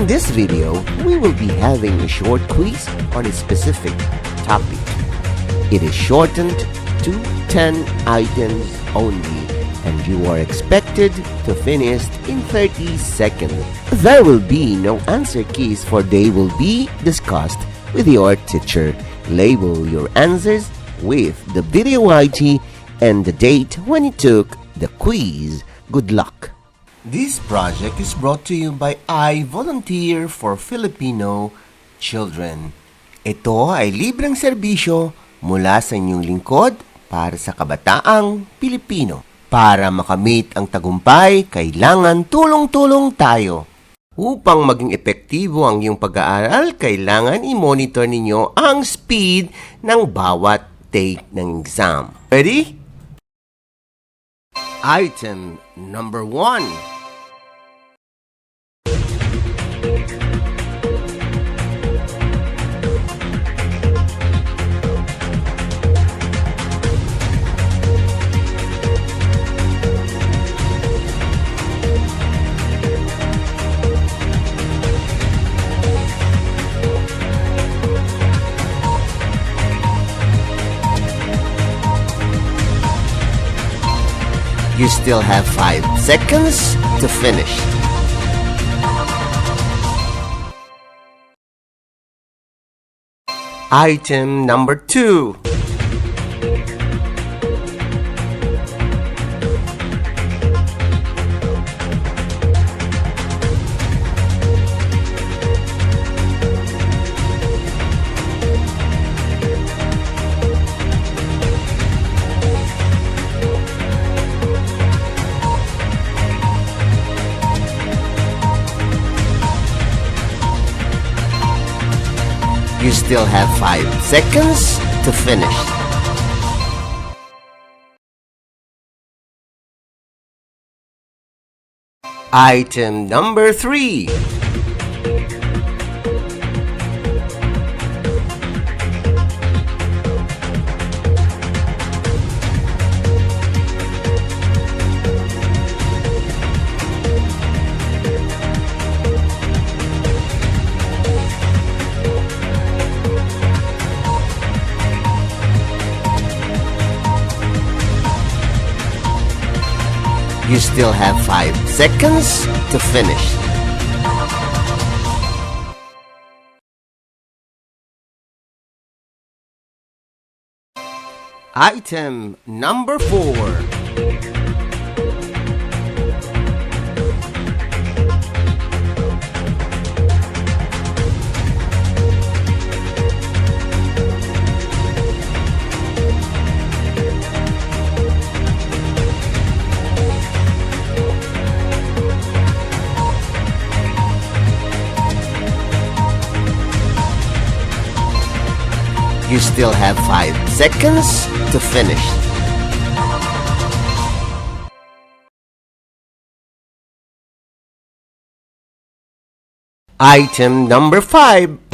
In this video, we will be having a short quiz on a specific topic. It is shortened to 10 items only, and you are expected to finish in 30 seconds. There will be no answer keys, for they will be discussed with your teacher. Label your answers with the video ID and the date when you took the quiz. Good luck! This project is brought to you by I Volunteer for Filipino Children. Ito ay libreng serbisyo mula sa inyong lingkod para sa kabataang Pilipino. Para makamit ang tagumpay, kailangan tulong-tulong tayo. Upang maging epektibo ang iyong pag-aaral, kailangan i-monitor ninyo ang speed ng bawat take ng exam. Ready? Item number 1. You still have 5 seconds to finish. Item number 2. You still have 5 seconds to finish. Item number 3. You still have 5 seconds to finish. Item number 4. You still have 5 seconds to finish. Item number 5.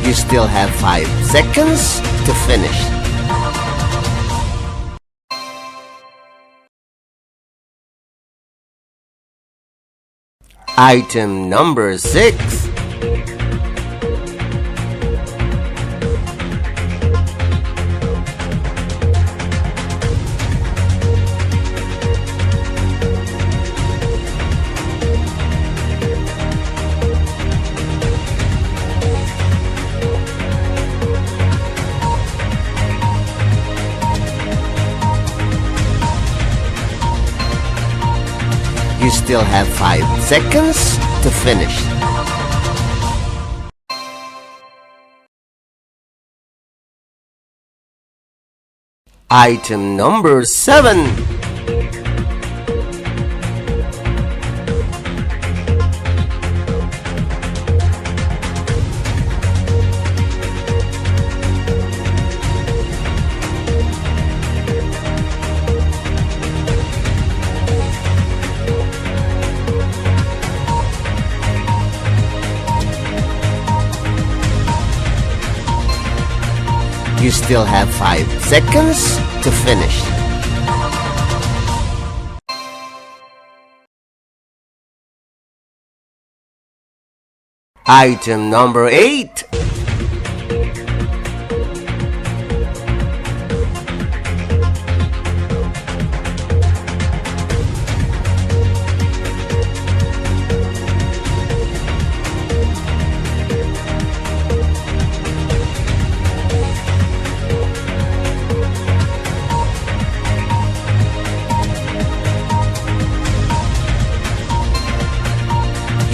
You still have 5 seconds to finish. Item number 6. You still have 5 seconds to finish. Item number 7. You still have 5 seconds to finish. Item number 8.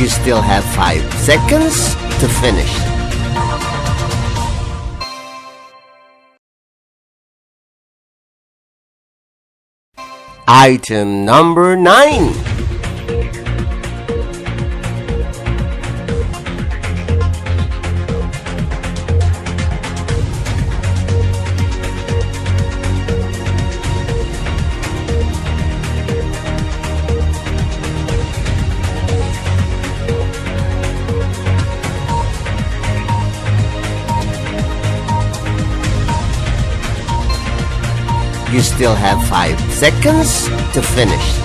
You still have 5 seconds to finish. Item number 9. You still have 5 seconds to finish.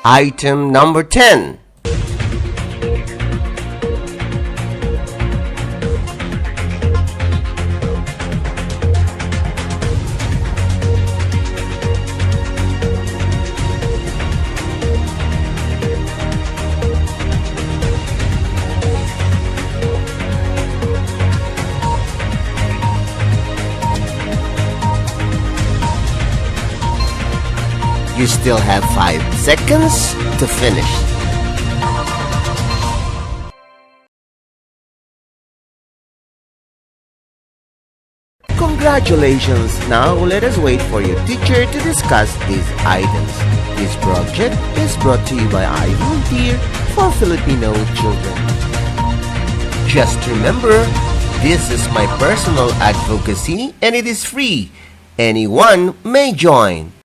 Item number 10. You still have 5 seconds to finish. Congratulations! Now let us wait for your teacher to discuss these items. This project is brought to you by I Volunteer for Filipino Children. Just remember, this is my personal advocacy and it is free. Anyone may join.